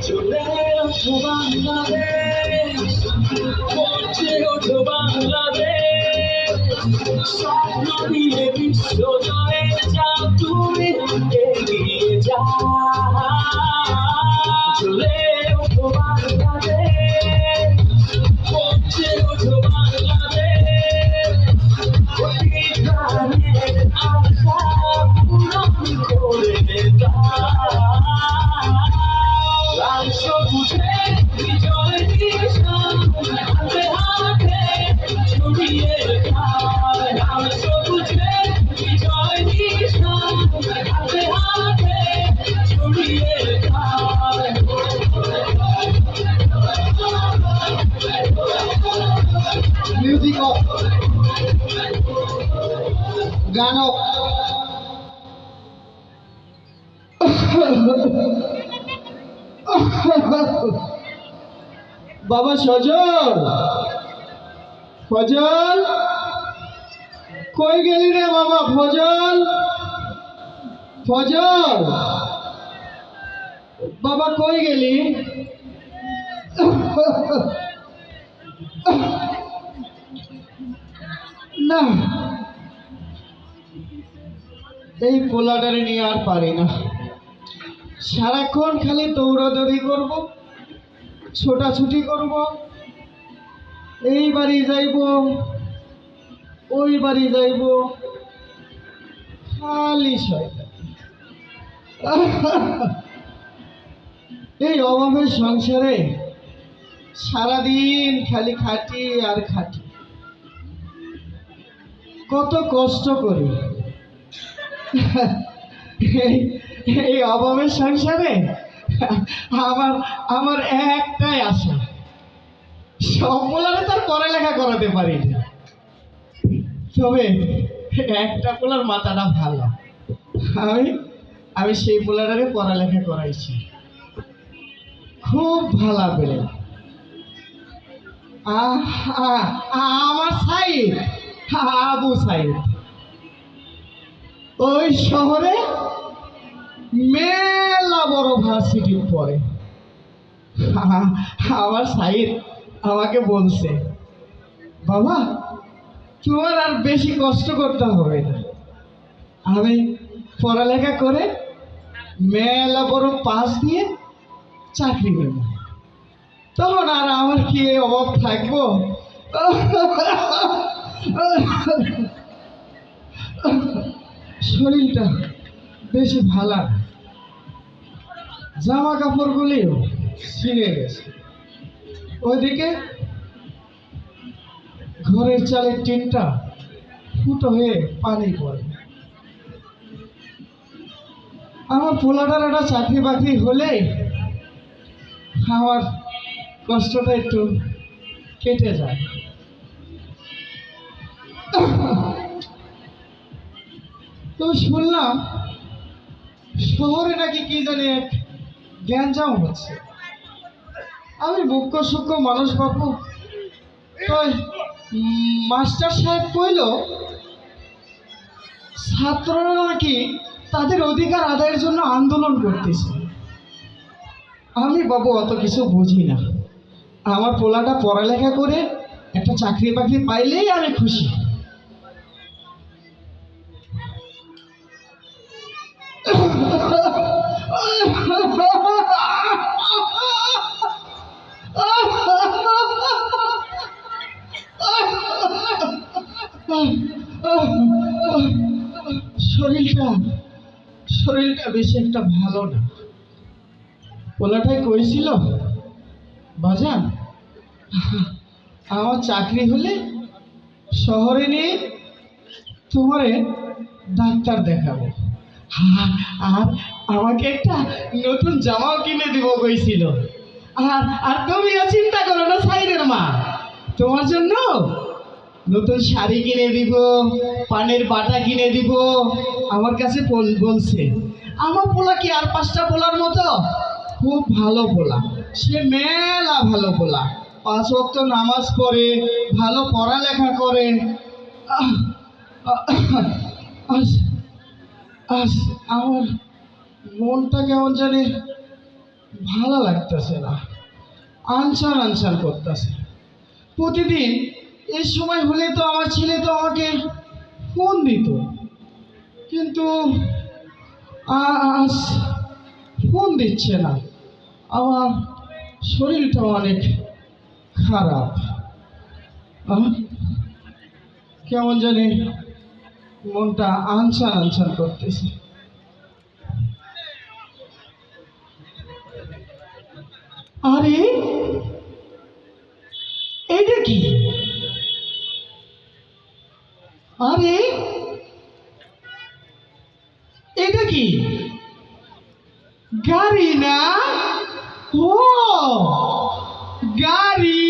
চলে ওঠো বাংলাদেশ, পৌঁছে ওঠো বাংলাদেশ, স্বপ্ন নিয়ে বিশ্ব জয়ে যাও তুমি, এগিয়ে যাও। চলে ওঠো বাংলাদেশ, পৌঁছে ওঠো বাংলাদেশ, অধিকারের আশা পূরণ করে দাও। লাল সবুজে বিজয় নিশান হাতে হাতে ছড়িয়ে দাও। লাল সবুজে বিজয় নিশান হাতে হাতে ছড়িয়ে দাও। মিউজিক অফ, গান অফ। বাবা সজল, ফজল কই গেলি রে বাবা? ফজল, ফজল বাবা কই গেলি? না, এই পোলাটারে নিয়ে আর পারি না। সারাক্ষণ খালি দৌড়াদৌড়ি করব, ছোটাছুটি করব, এই বাড়ি যাইব, ওই বাড়ি যাইব, খালি শয়তান। এই অভাবের সংসারে সারাদিন খালি খাটি আর খাটি, কত কষ্ট করি। এই অভাবের সংসারে আমার আমার একটাই আশা, সবগুলারে তার পড়ালেখা করাতে পারি না, তবে একটা পোলার মাথাটা ভালো, আমি আমি সেই পোলাটারে পড়ালেখা করাইছি, খুব ভালো পেলে। আমার সাইদ, আবু সাইদ, ওই শহরে মেলা বড় ভার্সিটি পড়ে। আমার সাইদ আমাকে বলছে, বাবা তোমার আর বেশি কষ্ট করতে হবে না, আমি পড়ালেখা করে মেলা বড় পাস দিয়ে চাকরি নেব, তখন আর আমার কি অভাব থাকবো? শরীরটা বেশি ভালো না, জামা কাপড়গুলিও ছিঁড়ে গেছে, ওইদিকে ঘরের চালের টিনটা ফুটো হয়ে পানি পড়ে। আমার পোলাটার একটা চাকরি বাকরি হলে আমার কষ্টটা একটু কেটে যায়। তো শুনলাম শহরে নাকি কি জানি এক গ্যাঞ্জাম হচ্ছে। আমি মুখ্য সূক্ষ্ম মানুষ বাবু, তো মাস্টার সাহেব কইল ছাত্ররা নাকি তাদের অধিকার আদায়ের জন্য আন্দোলন করতেছে। আমি বাবু অত কিছু বুঝি না, আমার পোলাটা পড়ালেখা করে একটা চাকরি বাকরি পাইলেই আমি খুশি। শরীরটা বেশি একটা ভালো না। পোলাটাই কইছিল, বাজান আমার চাকরি হলে শহরে নিয়ে তোমারে ডাক্তার দেখাবো, আর আমাকে একটা নতুন জামাও কিনে দিব কইছিল। আর আর তুমিও চিন্তা করো না সাইদের মা, তোমার জন্য নতুন শাড়ি কিনে দিব, পানের বাটা কিনে দিব। আমার কাছে বলছে আমার পোলা কি আর 5টা পোলার মতো, খুব ভালো পোলা, সে মেলা ভালো পোলা, 5 ওয়াক্ত নামাজ পড়ে, ভালো পড়ালেখা করে। আজ আমার মনটা কেমন জানি ভালো লাগতেছে না, আনসান আনসান করতেছে। প্রতিদিন এই সময় হলে তো আমার ছেলে তো আমাকে ফোন দিত, কিন্তু আজ ফোন দিচ্ছে না। আমার শরীরটা অনেক খারাপ, আহ, কেমন জানি মনটা আনসান আনসান করতেছে। আরে এইটা কি? আরে এটা কি? গাড়ি না? ও গাড়ি,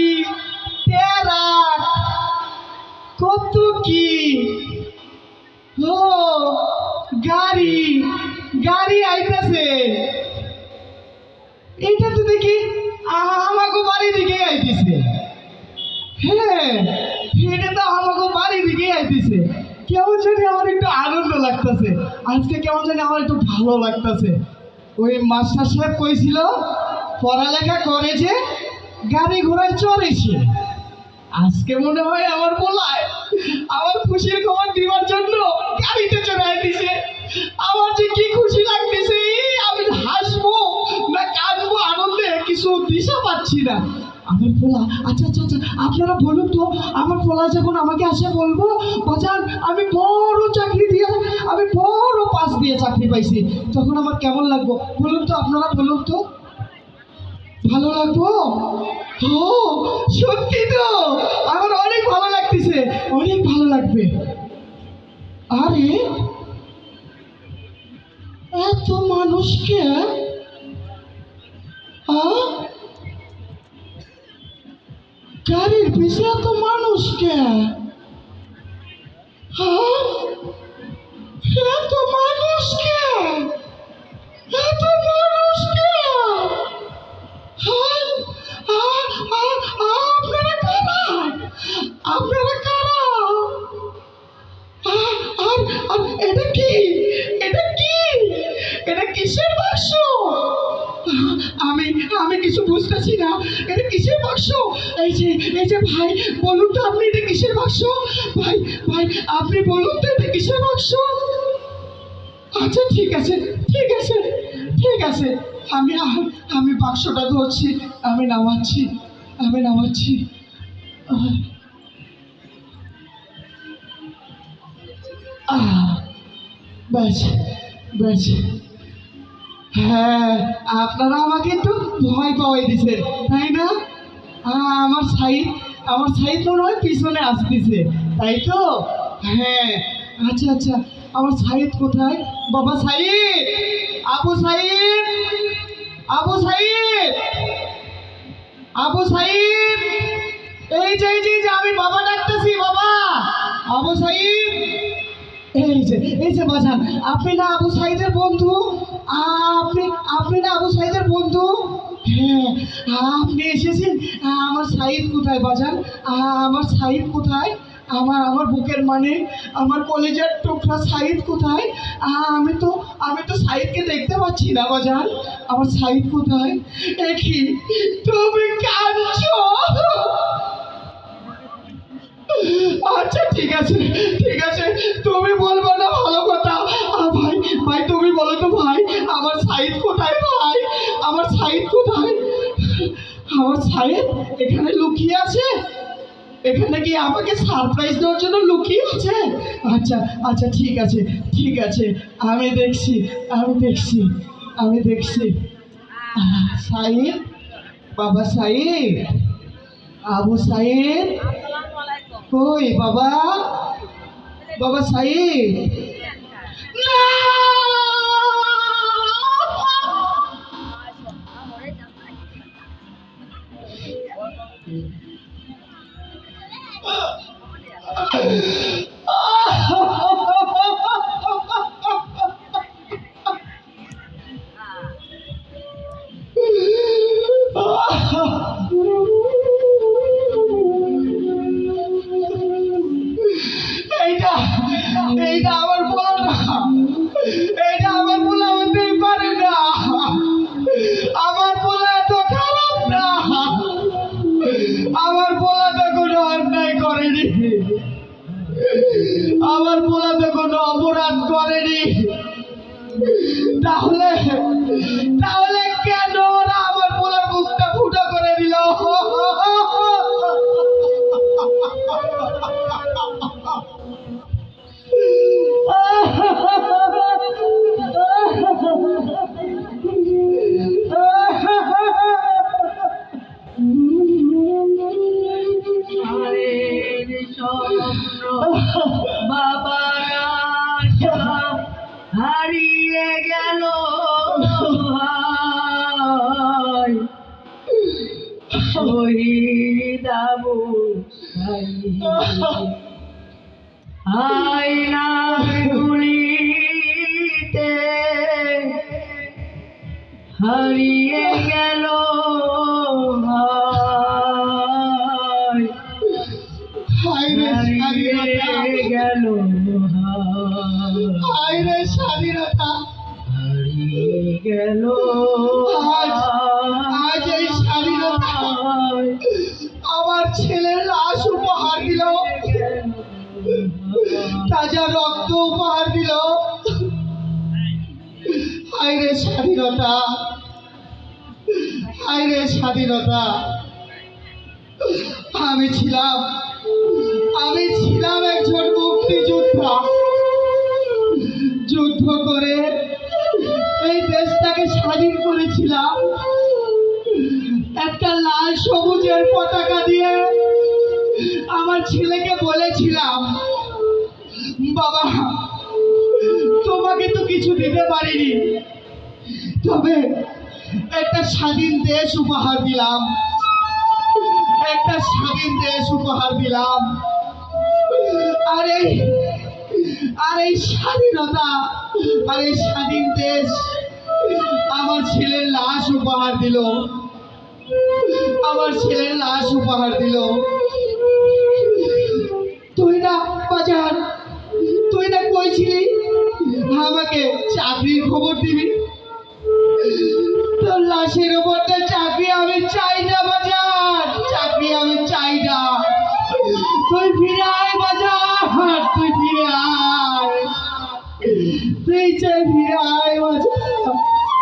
ট্রাক, কত কি! ও গাড়ি, গাড়ি আইতাছে। এইটা তো দেখি আমাকে বাড়ি দিকে আইতেছে। হ্যাঁ, এটা তো আমাকে বাড়ি দিকে আইতেছে। কেমন জানি আমার একটু আনন্দ লাগতেছে, আজকে কেমন জানি আমার একটু ভালো লাগতেছে। ওই মাস্টার সাহেব কইছিল পড়ালেখা করেছে, গাড়ি ঘোড়ায় চড়েছে। আজকে মনে হয় আমার বলায় আমার খুশির খবর দিবার জন্য গাড়িতে চড়াই দিছে। আমার যে কি খুশি লাগতেছে, আমি হাসবো না কাঁদবো আনন্দে কিছু দিশা পাচ্ছি না। আমার পোলা, আচ্ছা আচ্ছা আচ্ছা, আপনারা বলুন তো, আমার পোলা যখন আমাকে আসে বলবো, বাজান আমি বড় চাকরি দিয়ে, আমি বড় পাস দিয়ে চাকরি পাইছি, তখন আমার কেমন লাগবো বলুন তো, আপনারা বলুন তো। ভালো লাগবো? ও সত্যি তো, আমার অনেক ভালো লাগতেছে, অনেক ভালো লাগবে। আরে এত মানুষকে গাড়ির পিছে এত মানুষকে, এত মানুষকে, এত মানুষকে, আপনারা কারা? আপনারা কারা? আর আর এটা কি? এটা কি? এটা কিসের বাক্স? আমি আমি কিছু বুঝতেছি না, এটা কিসের বাক্স? এই যে ভাই বলুন তো আপনি, এটা কিসের বাক্স? ভাই ভাই আপনি বলুন তো এটা কিসের বাক্স? আচ্ছা ঠিক আছে, ঠিক আছে, ঠিক আছে, আমি আমি বাক্সটা ধরছি, আমি নামাচ্ছি, আমি নামাচ্ছি। ব্যাস ব্যাস, হ্যাঁ আপনারা আমাকে একটু ভয় পাওয়াই দিছে তাই না? আমার সাইড, আমার সাইড মনে হয় পিছনে আসতেছে, তাই তো? হ্যাঁ আচ্ছা আচ্ছা, আমার সাইড কোথায়? বাবা সাইদ, আবু সাইদ, আবু সাইদ, আবু সাইদ, এই যে আমি বাবা ডাকতেছি, বাবা আবু সাইদ। এই যে বাজান, আপনি না আবু সাইদের বন্ধু? আপনি আপনি না আবু সাইদের বন্ধু? হ্যাঁ আপনি এসেছেন। আমার সাইদ কোথায় বাজান? আমার সাইদ কোথায়? আমার বুকের মানে আমার কলেজের টুকরা সাইদ কোথায়? আমি তো সাইদকে দেখতে পাচ্ছি না বাজান, আমার সাইদ কোথায়? দেখি তুমি কাঁদছো? আচ্ছা ঠিক আছে, ঠিক আছে, তুমি বলবো না ভালো কথা। ভাই ভাই তুমি বলো তো ভাই, আমার সাইদ কোথায়? ভাই আমার সাইদ কোথায়? আমার সাইদ এখানে লুকিয়ে আছে, এখানে কি আমাকে সারপ্রাইজ দেওয়ার জন্য লুকিয়ে আছে? আচ্ছা আচ্ছা ঠিক আছে, ঠিক আছে, আমি দেখছি, আমি দেখছি, আমি দেখছি। সাইদ, বাবা সাইদ, আবু সাইদ কই বাবা? বাবা সাইদ, না! এইটা এইটা আমার তাহলে তাহলে কেন ওরা আমার পোলার মুখটা ফুটো করে দিল? হারের স্বপ্ন বাবার আশা হারিয়ে গেল হায়। শহীদ আবু সাঈদ আয়নার গুলিতে হারিয়ে গেল হায়। হায়রে স্বাধীনতা, হারিয়ে গেল হায়রে স্বাধীনতা। হারিয়ে গেল আজ এই স্বাধীনতা আমার ছেলের লাশ উপহার দিল, তাজা রক্ত উপহার দিল। হায়রে স্বাধীনতা, হায়রে স্বাধীনতা। আমি ছিলাম একজন মুক্তিযোদ্ধা। যুদ্ধ করে এই দেশটাকে স্বাধীন করেছিলাম। একটা লাল সবুজের পতাকা দিয়ে আমার ছেলেকে বলেছিলাম, বাবা তোমাকে তো কিছু দিতে পারিনি, তবে একটা স্বাধীন দেশ উপহার দিলাম, একটা স্বাধীন দেশ উপহার দিলাম। আর এই স্বাধীনতা, আর এই স্বাধীন দেশ আমার ছেলের লাশ উপহার দিল, আমার ছেলের লাশ উপহার দিল। তুই না বাজার, তুই না কইছিলি আমাকে চাকরির খবর দিবি। তোর লাশের উপর তো চাকরি আমি চাই না বাজার, চাকরি আমি চাই না। তুই ফিরে আয় বাজার, তুই ফিরে আয়, তুই চাই ফিরে আয় বাজার,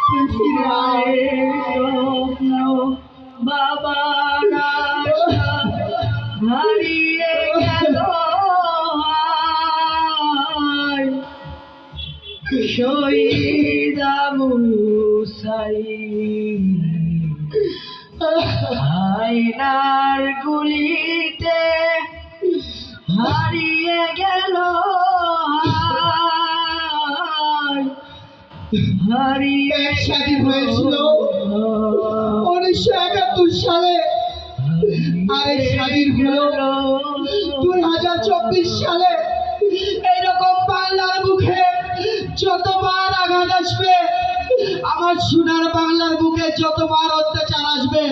তুই ফিরে আয়। স্বপ্ন বাবার আশা হারিয়ে গেল হায়। শহীদ আবু সাঈদ আয়নার গুলিতে হারিয়ে গেল হায়। হারিয়ে দেশ স্বাধীন হয়েছিল 1971 সালে, আর স্বাধীন হলো 2024 সালে। এইরকম বাংলার মুখে যতবার আঘাত আসবে, আমার সোনার বাংলার বুকে যতবার অত্যাচার আসবে,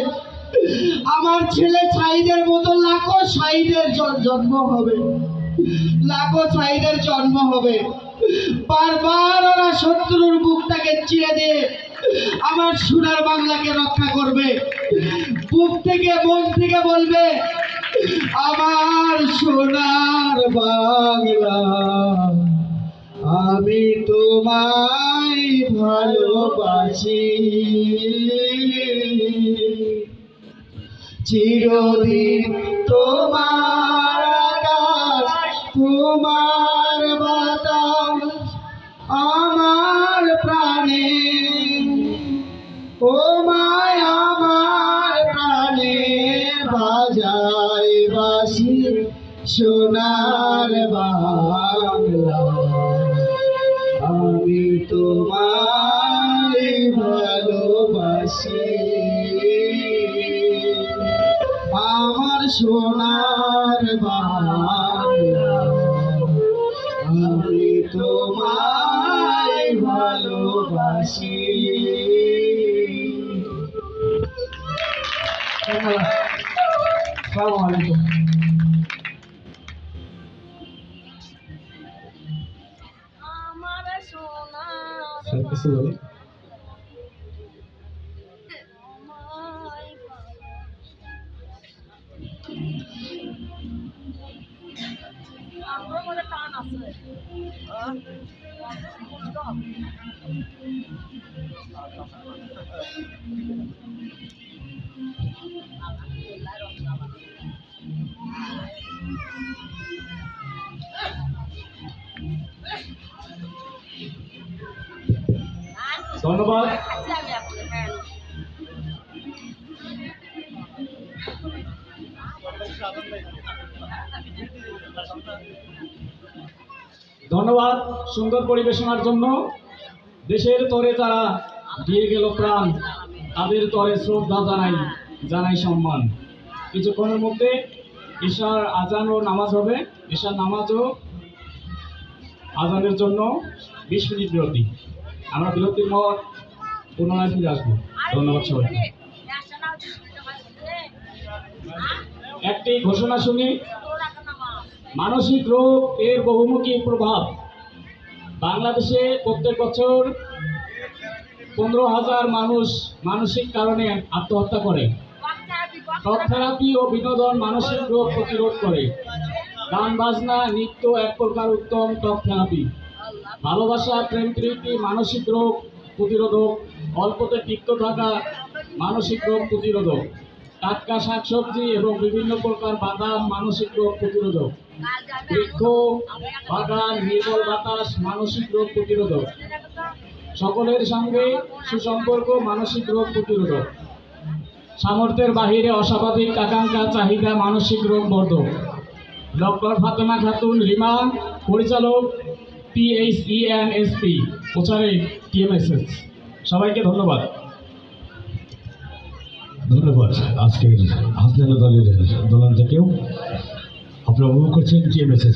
আমার ছেলে সাঈদের মতো লাখো সাঈদের জন্ম হবে, লাখো সাঈদের জন্ম হবে। বারবার ওরা শত্রুর বুকটাকে চিরে দিয়ে আমার সোনার বাংলাকে রক্ষা করবে। বুক থেকে মন থেকে বলবে, আমার সোনার বাংলা আমি তোমায় ভালোবাসি, চিরদিন তোমার আকাশ, তোমার বাতাস আমার প্রাণে, ও মায় আমার প্রাণে বাজায় বাঁশি সোনার বাংলা আমি তোমায় ভালোবাসি, আমার সোনার বাংলা আমি তোমায় ভালোবাসি। আসসালামু আলাইকুম। আমার সোনার স্যার কিছু বলে? আমার মধ্যে টান আছে। ধন্যবাদ। ধন্যবাদ সুন্দর পরিবেশনার জন্য। দেশের তরে যারা দিয়ে গেল প্রাণ, তাদের তরে শ্রদ্ধা জানাই সম্মান। কিছুক্ষণের মধ্যে ঈশার আজান ও নামাজ হবে। ঈশার নামাজ ও আজানের জন্য 20 মিনিট বিরতি। আমরা বিরতির পর পুনরায় ফিরে আসবো। ধন্যবাদ সবাইকে। একটি ঘোষণা শুনি। মানসিক রোগ এর বহুমুখী প্রভাব। বাংলাদেশে প্রত্যেক বছর 15,000 মানুষ মানসিক কারণে আত্মহত্যা করে। টক থেরাপি ও বিনোদন মানসিক রোগ প্রতিরোধ করে। গান বাজনা নৃত্য এক প্রকার উত্তম টক থেরাপি। ভালোবাসা প্রেম প্রীতি মানসিক রোগ প্রতিরোধক। অল্পতে তিক্ত থাকা মানসিক রোগ প্রতিরোধক। টাটকা শাকসবজি এবং বিভিন্ন প্রকার বাদাম মানসিক রোগ প্রতিরোধক। বৃক্ষ বাগান নির্মল বাতাস মানসিক রোগ প্রতিরোধক। সকলের সঙ্গে সুসম্পর্ক মানসিক রোগ প্রতিরোধক। সামর্থ্যের বাহিরে অস্বাভাবিক আকাঙ্ক্ষা চাহিদা মানসিক রোগ বর্ধক। ডক্টর ফাতেমা খাতুন রিমা, পরিচালক PHENSP, প্রচারে TMSS। সবাইকে ধন্যবাদ। ধন্যবাদ। আজকের হাসনাইন দলের দোলন থেকেও আপনারা উপভোগ করছেন TMSS।